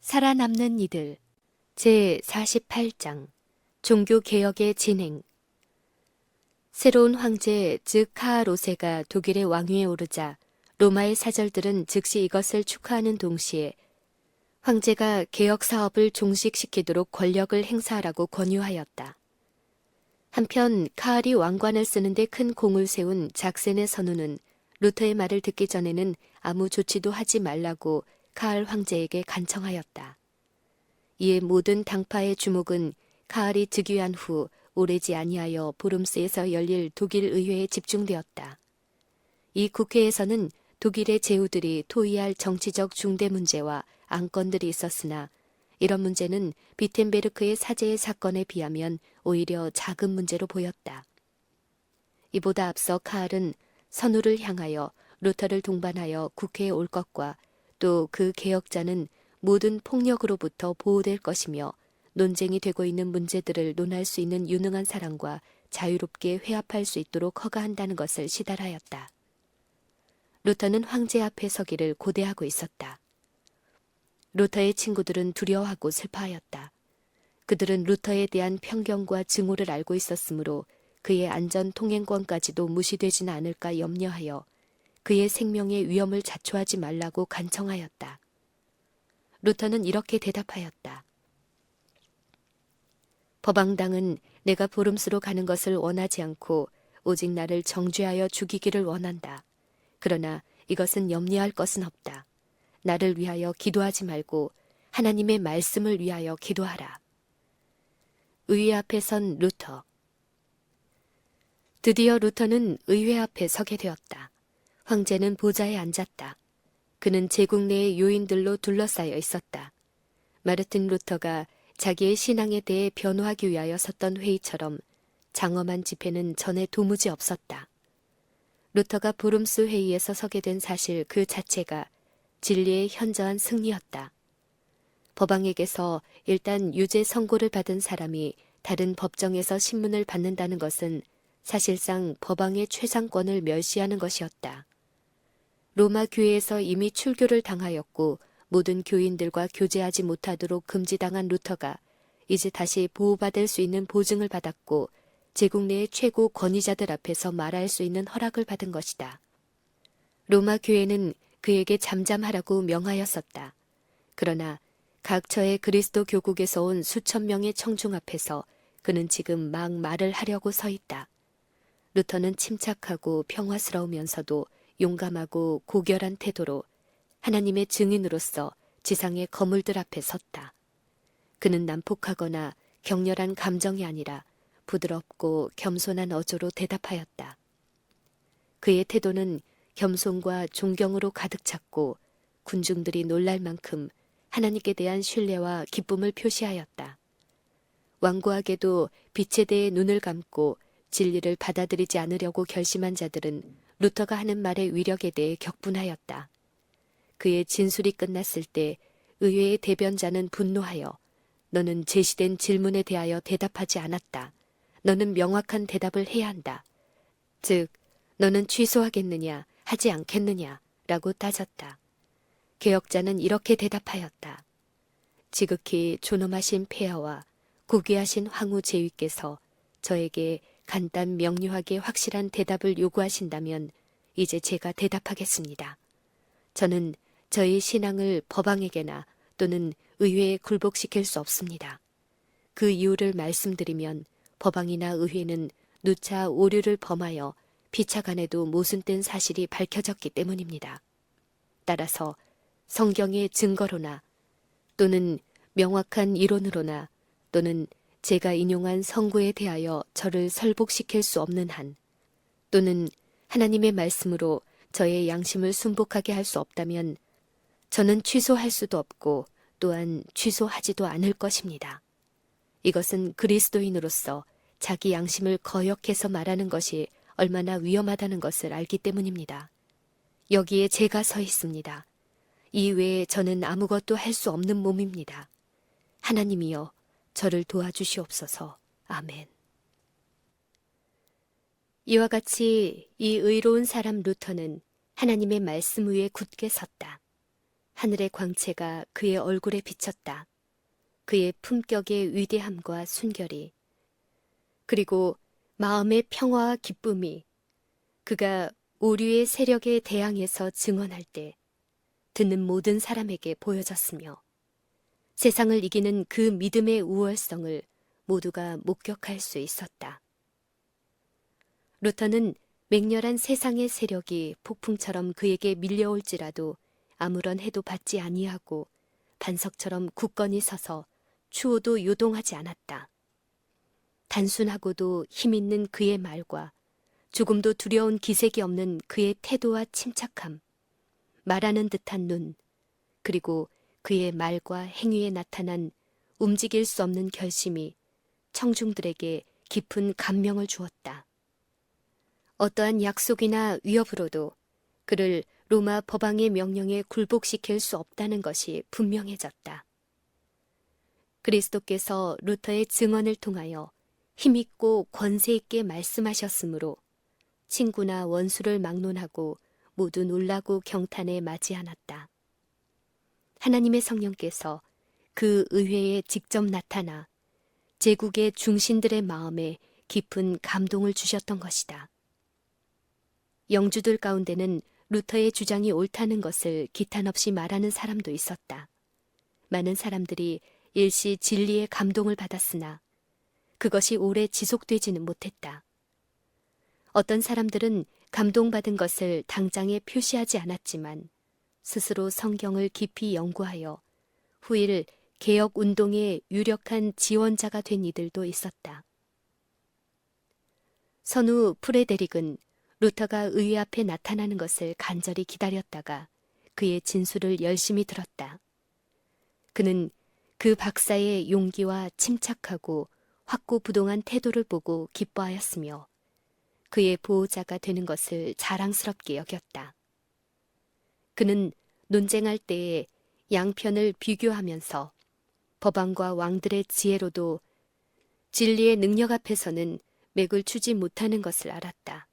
살아남는 이들 제48장 종교개혁의 진행. 새로운 황제 즉 카하로세가 독일의 왕위에 오르자 로마의 사절들은 즉시 이것을 축하하는 동시에 황제가 개혁 사업을 종식시키도록 권력을 행사하라고 권유하였다. 한편 카할이 왕관을 쓰는데 큰 공을 세운 작센의 선우는 루터의 말을 듣기 전에는 아무 조치도 하지 말라고 카할 황제에게 간청하였다. 이에 모든 당파의 주목은 카할이 즉위한 후 오래지 아니하여 보름스에서 열릴 독일 의회에 집중되었다. 이 국회에서는 독일의 제후들이 토의할 정치적 중대 문제와 안건들이 있었으나 이런 문제는 비텐베르크의 사제의 사건에 비하면 오히려 작은 문제로 보였다. 이보다 앞서 카할은 선우를 향하여 루터를 동반하여 국회에 올 것과 또 그 개혁자는 모든 폭력으로부터 보호될 것이며 논쟁이 되고 있는 문제들을 논할 수 있는 유능한 사람과 자유롭게 회합할 수 있도록 허가한다는 것을 시달하였다. 루터는 황제 앞에 서기를 고대하고 있었다. 루터의 친구들은 두려워하고 슬퍼하였다. 그들은 루터에 대한 편견과 증오를 알고 있었으므로 그의 안전 통행권까지도 무시되지는 않을까 염려하여 그의 생명의 위험을 자초하지 말라고 간청하였다. 루터는 이렇게 대답하였다. 법왕당은 내가 보름스로 가는 것을 원하지 않고 오직 나를 정죄하여 죽이기를 원한다. 그러나 이것은 염려할 것은 없다. 나를 위하여 기도하지 말고 하나님의 말씀을 위하여 기도하라. 의회 앞에 선 루터. 드디어 루터는 의회 앞에 서게 되었다. 황제는 보좌에 앉았다. 그는 제국 내의 요인들로 둘러싸여 있었다. 마르틴 루터가 자기의 신앙에 대해 변호하기 위하여 섰던 회의처럼 장엄한 집회는 전에 도무지 없었다. 루터가 보름스 회의에서 서게 된 사실 그 자체가 진리의 현저한 승리였다. 법왕에게서 일단 유죄 선고를 받은 사람이 다른 법정에서 신문을 받는다는 것은 사실상 법왕의 최상권을 멸시하는 것이었다. 로마 교회에서 이미 출교를 당하였고 모든 교인들과 교제하지 못하도록 금지당한 루터가 이제 다시 보호받을 수 있는 보증을 받았고 제국 내의 최고 권위자들 앞에서 말할 수 있는 허락을 받은 것이다. 로마 교회는 그에게 잠잠하라고 명하였었다. 그러나 각처의 그리스도 교국에서 온 수천 명의 청중 앞에서 그는 지금 막 말을 하려고 서 있다. 루터는 침착하고 평화스러우면서도 용감하고 고결한 태도로 하나님의 증인으로서 지상의 거물들 앞에 섰다. 그는 난폭하거나 격렬한 감정이 아니라 부드럽고 겸손한 어조로 대답하였다. 그의 태도는 겸손과 존경으로 가득 찼고 군중들이 놀랄 만큼 하나님께 대한 신뢰와 기쁨을 표시하였다. 완고하게도 빛에 대해 눈을 감고 진리를 받아들이지 않으려고 결심한 자들은 루터가 하는 말의 위력에 대해 격분하였다. 그의 진술이 끝났을 때 의회의 대변자는 분노하여 너는 제시된 질문에 대하여 대답하지 않았다. 너는 명확한 대답을 해야 한다. 즉, 너는 취소하겠느냐, 하지 않겠느냐 라고 따졌다. 개혁자는 이렇게 대답하였다. 지극히 존엄하신 폐하와 고귀하신 황후 제위께서 저에게 간단 명료하게 확실한 대답을 요구하신다면 이제 제가 대답하겠습니다. 저는 저희 신앙을 법왕에게나 또는 의회에 굴복시킬 수 없습니다. 그 이유를 말씀드리면 법왕이나 의회는 누차 오류를 범하여 피차간에도 모순된 사실이 밝혀졌기 때문입니다. 따라서 성경의 증거로나 또는 명확한 이론으로나 또는 제가 인용한 성구에 대하여 저를 설복시킬 수 없는 한 또는 하나님의 말씀으로 저의 양심을 순복하게 할 수 없다면 저는 취소할 수도 없고 또한 취소하지도 않을 것입니다. 이것은 그리스도인으로서 자기 양심을 거역해서 말하는 것이 얼마나 위험하다는 것을 알기 때문입니다. 여기에 제가 서 있습니다. 이 외에 저는 아무것도 할 수 없는 몸입니다. 하나님이여 저를 도와주시옵소서. 아멘. 이와 같이 이 의로운 사람 루터는 하나님의 말씀 위에 굳게 섰다. 하늘의 광채가 그의 얼굴에 비쳤다. 그의 품격의 위대함과 순결이, 그리고 마음의 평화와 기쁨이 그가 오류의 세력에 대항해서 증언할 때 듣는 모든 사람에게 보여졌으며 세상을 이기는 그 믿음의 우월성을 모두가 목격할 수 있었다. 루터는 맹렬한 세상의 세력이 폭풍처럼 그에게 밀려올지라도 아무런 해도 받지 아니하고 반석처럼 굳건히 서서 추호도 요동하지 않았다. 단순하고도 힘있는 그의 말과 조금도 두려운 기색이 없는 그의 태도와 침착함, 말하는 듯한 눈, 그리고 그의 말과 행위에 나타난 움직일 수 없는 결심이 청중들에게 깊은 감명을 주었다. 어떠한 약속이나 위협으로도 그를 로마 법왕의 명령에 굴복시킬 수 없다는 것이 분명해졌다. 그리스도께서 루터의 증언을 통하여 힘있고 권세있게 말씀하셨으므로 친구나 원수를 막론하고 모두 놀라고 경탄에 맞이 않았다. 하나님의 성령께서 그 의회에 직접 나타나 제국의 중신들의 마음에 깊은 감동을 주셨던 것이다. 영주들 가운데는 루터의 주장이 옳다는 것을 기탄 없이 말하는 사람도 있었다. 많은 사람들이 일시 진리의 감동을 받았으나 그것이 오래 지속되지는 못했다. 어떤 사람들은 감동받은 것을 당장에 표시하지 않았지만 스스로 성경을 깊이 연구하여 후일 개혁운동의 유력한 지원자가 된 이들도 있었다. 선후 프레데릭은 루터가 의회 앞에 나타나는 것을 간절히 기다렸다가 그의 진술을 열심히 들었다. 그는 그 박사의 용기와 침착하고 확고부동한 태도를 보고 기뻐하였으며 그의 보호자가 되는 것을 자랑스럽게 여겼다. 그는 논쟁할 때에 양편을 비교하면서 법왕과 왕들의 지혜로도 진리의 능력 앞에서는 맥을 추지 못하는 것을 알았다.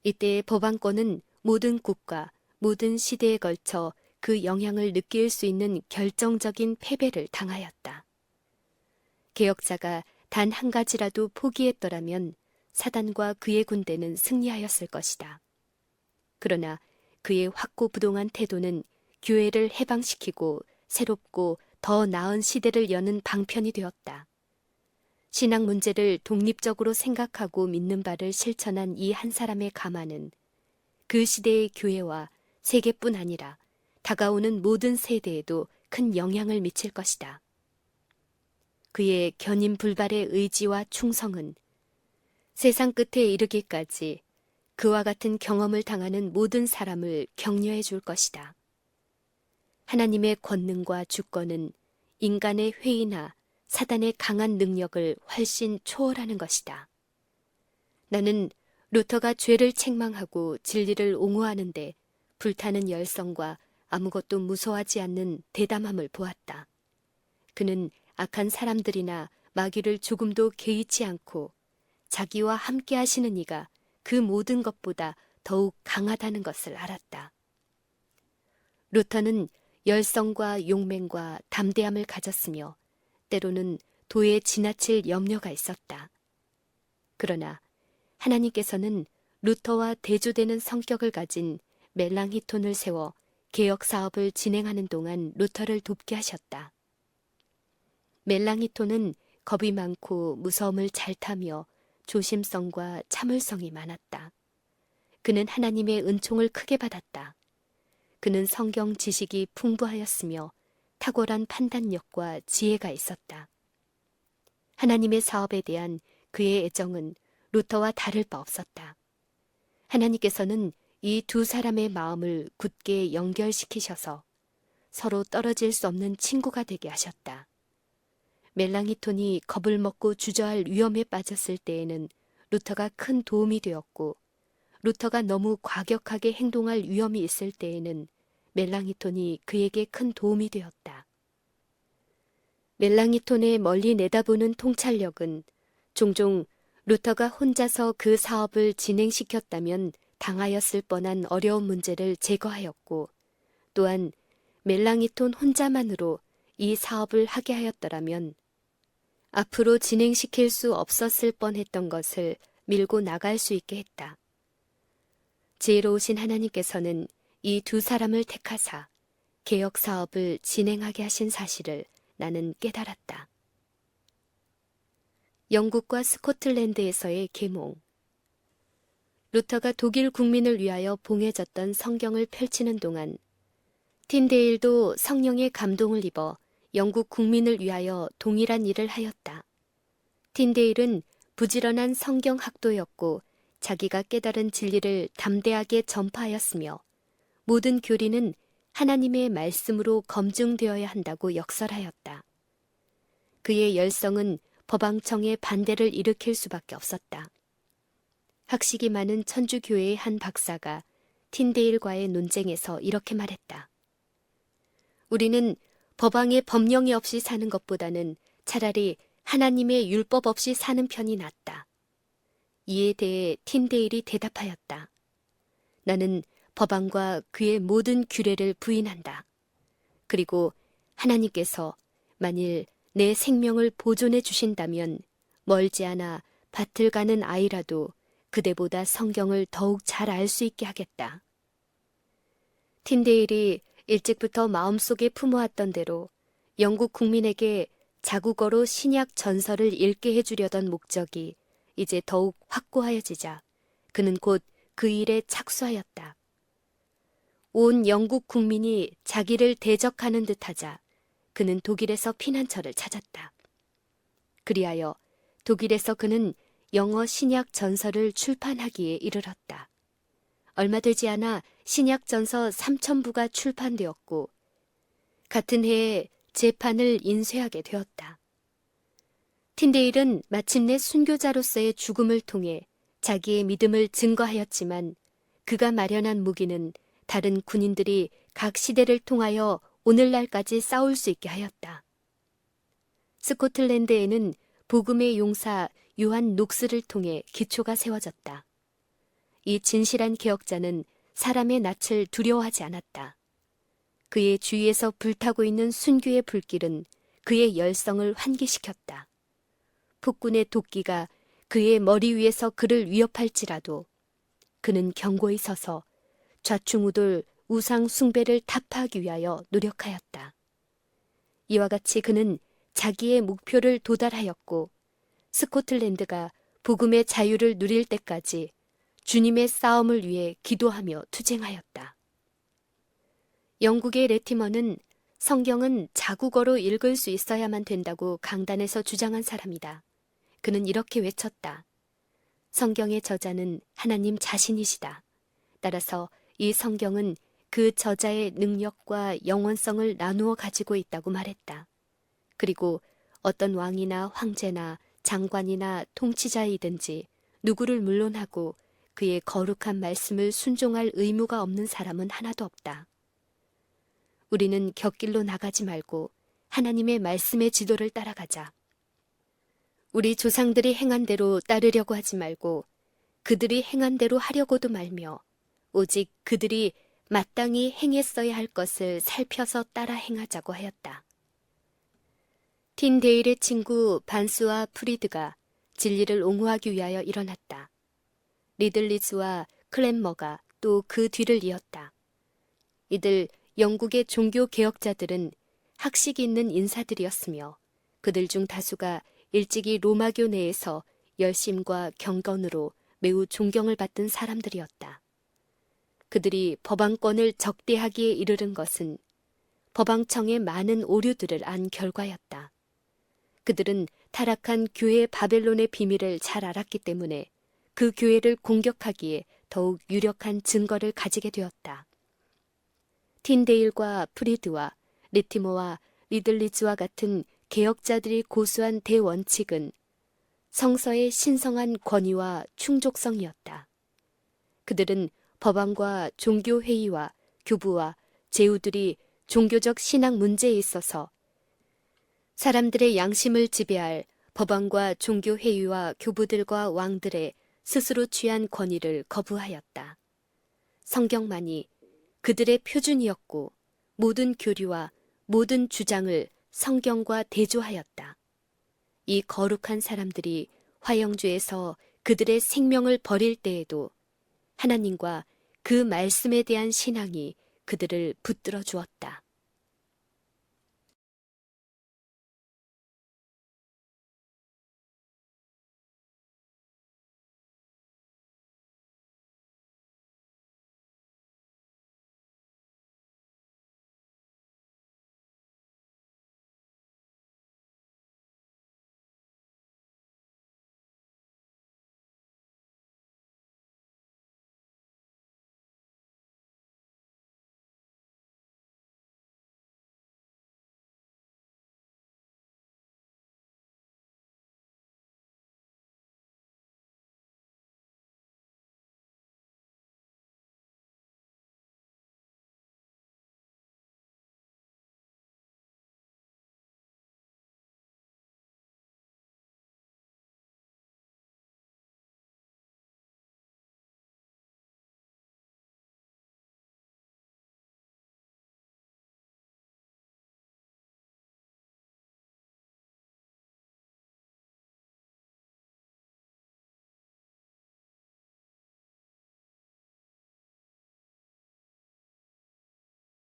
이때의 법왕권은 모든 국가, 모든 시대에 걸쳐 그 영향을 느낄 수 있는 결정적인 패배를 당하였다. 개혁자가 단 한 가지라도 포기했더라면 사단과 그의 군대는 승리하였을 것이다. 그러나 그의 확고부동한 태도는 교회를 해방시키고 새롭고 더 나은 시대를 여는 방편이 되었다. 신앙 문제를 독립적으로 생각하고 믿는 바를 실천한 이 한 사람의 가마는 그 시대의 교회와 세계뿐 아니라 다가오는 모든 세대에도 큰 영향을 미칠 것이다. 그의 견인불발의 의지와 충성은 세상 끝에 이르기까지 그와 같은 경험을 당하는 모든 사람을 격려해 줄 것이다. 하나님의 권능과 주권은 인간의 회의나 사단의 강한 능력을 훨씬 초월하는 것이다. 나는 루터가 죄를 책망하고 진리를 옹호하는데 불타는 열성과 아무것도 무서워하지 않는 대담함을 보았다. 그는 악한 사람들이나 마귀를 조금도 개의치 않고 자기와 함께 하시는 이가 그 모든 것보다 더욱 강하다는 것을 알았다. 루터는 열성과 용맹과 담대함을 가졌으며 때로는 도에 지나칠 염려가 있었다. 그러나 하나님께서는 루터와 대조되는 성격을 가진 멜랑히톤을 세워 개혁 사업을 진행하는 동안 루터를 돕게 하셨다. 멜랑히톤은 겁이 많고 무서움을 잘 타며 조심성과 참을성이 많았다. 그는 하나님의 은총을 크게 받았다. 그는 성경 지식이 풍부하였으며 탁월한 판단력과 지혜가 있었다. 하나님의 사업에 대한 그의 애정은 루터와 다를 바 없었다. 하나님께서는 이 두 사람의 마음을 굳게 연결시키셔서 서로 떨어질 수 없는 친구가 되게 하셨다. 멜랑히톤이 겁을 먹고 주저할 위험에 빠졌을 때에는 루터가 큰 도움이 되었고, 루터가 너무 과격하게 행동할 위험이 있을 때에는 멜랑히톤이 그에게 큰 도움이 되었다. 멜랑히톤의 멀리 내다보는 통찰력은 종종 루터가 혼자서 그 사업을 진행시켰다면 당하였을 뻔한 어려운 문제를 제거하였고, 또한 멜랑이톤 혼자만으로 이 사업을 하게 하였더라면 앞으로 진행시킬 수 없었을 뻔했던 것을 밀고 나갈 수 있게 했다. 지혜로우신 하나님께서는 이 두 사람을 택하사 개혁 사업을 진행하게 하신 사실을 나는 깨달았다. 영국과 스코틀랜드에서의 계몽. 루터가 독일 국민을 위하여 봉해졌던 성경을 펼치는 동안 틴데일도 성령의 감동을 입어 영국 국민을 위하여 동일한 일을 하였다. 틴데일은 부지런한 성경 학도였고 자기가 깨달은 진리를 담대하게 전파하였으며 모든 교리는 하나님의 말씀으로 검증되어야 한다고 역설하였다. 그의 열성은 법왕청의 반대를 일으킬 수밖에 없었다. 학식이 많은 천주교회의 한 박사가 틴데일과의 논쟁에서 이렇게 말했다. 우리는 법왕의 법령이 없이 사는 것보다는 차라리 하나님의 율법 없이 사는 편이 낫다. 이에 대해 틴데일이 대답하였다. 나는 법왕과 그의 모든 규례를 부인한다. 그리고 하나님께서 만일 내 생명을 보존해 주신다면 멀지 않아 밭을 가는 아이라도 그대보다 성경을 더욱 잘 알 수 있게 하겠다. 틴데일이 일찍부터 마음속에 품어왔던 대로 영국 국민에게 자국어로 신약 전설을 읽게 해주려던 목적이 이제 더욱 확고하여지자 그는 곧 그 일에 착수하였다. 온 영국 국민이 자기를 대적하는 듯하자 그는 독일에서 피난처를 찾았다. 그리하여 독일에서 그는 영어 신약 전설을 출판하기에 이르렀다. 얼마 되지 않아 신약 전서 3000부가 출판되었고 같은 해에 제판을 인쇄하게 되었다. 틴데일은 마침내 순교자로서의 죽음을 통해 자기의 믿음을 증거하였지만 그가 마련한 무기는 다른 군인들이 각 시대를 통하여 오늘날까지 싸울 수 있게 하였다. 스코틀랜드에는 복음의 용사 요한 녹스를 통해 기초가 세워졌다. 이 진실한 개혁자는 사람의 낯을 두려워하지 않았다. 그의 주위에서 불타고 있는 순교의 불길은 그의 열성을 환기시켰다. 폭군의 도끼가 그의 머리 위에서 그를 위협할지라도 그는 견고히 서서 좌충우돌 우상 숭배를 타파하기 위하여 노력하였다. 이와 같이 그는 자기의 목표를 도달하였고 스코틀랜드가 복음의 자유를 누릴 때까지 주님의 싸움을 위해 기도하며 투쟁하였다. 영국의 레티머는 성경은 자국어로 읽을 수 있어야만 된다고 강단에서 주장한 사람이다. 그는 이렇게 외쳤다. 성경의 저자는 하나님 자신이시다. 따라서 이 성경은 그 저자의 능력과 영원성을 나누어 가지고 있다고 말했다. 그리고 어떤 왕이나 황제나 장관이나 통치자이든지 누구를 물론하고 그의 거룩한 말씀을 순종할 의무가 없는 사람은 하나도 없다. 우리는 곁길로 나가지 말고 하나님의 말씀의 지도를 따라가자. 우리 조상들이 행한 대로 따르려고 하지 말고 그들이 행한 대로 하려고도 말며 오직 그들이 마땅히 행했어야 할 것을 살펴서 따라 행하자고 하였다. 틴데일의 친구 반스와 프리드가 진리를 옹호하기 위하여 일어났다. 리들리즈와 클랜머가 또 그 뒤를 이었다. 이들 영국의 종교 개혁자들은 학식이 있는 인사들이었으며 그들 중 다수가 일찍이 로마교 내에서 열심과 경건으로 매우 존경을 받던 사람들이었다. 그들이 법왕권을 적대하기에 이르른 것은 법왕청의 많은 오류들을 안 결과였다. 그들은 타락한 교회 바벨론의 비밀을 잘 알았기 때문에 그 교회를 공격하기에 더욱 유력한 증거를 가지게 되었다. 틴데일과 프리드와 리티머와 리들리즈와 같은 개혁자들이 고수한 대원칙은 성서의 신성한 권위와 충족성이었다. 그들은 법왕과 종교회의와 교부와 제후들이 종교적 신앙 문제에 있어서 사람들의 양심을 지배할 법왕과 종교회의와 교부들과 왕들의 스스로 취한 권위를 거부하였다. 성경만이 그들의 표준이었고 모든 교리와 모든 주장을 성경과 대조하였다. 이 거룩한 사람들이 화영주에서 그들의 생명을 버릴 때에도 하나님과 그 말씀에 대한 신앙이 그들을 붙들어 주었다.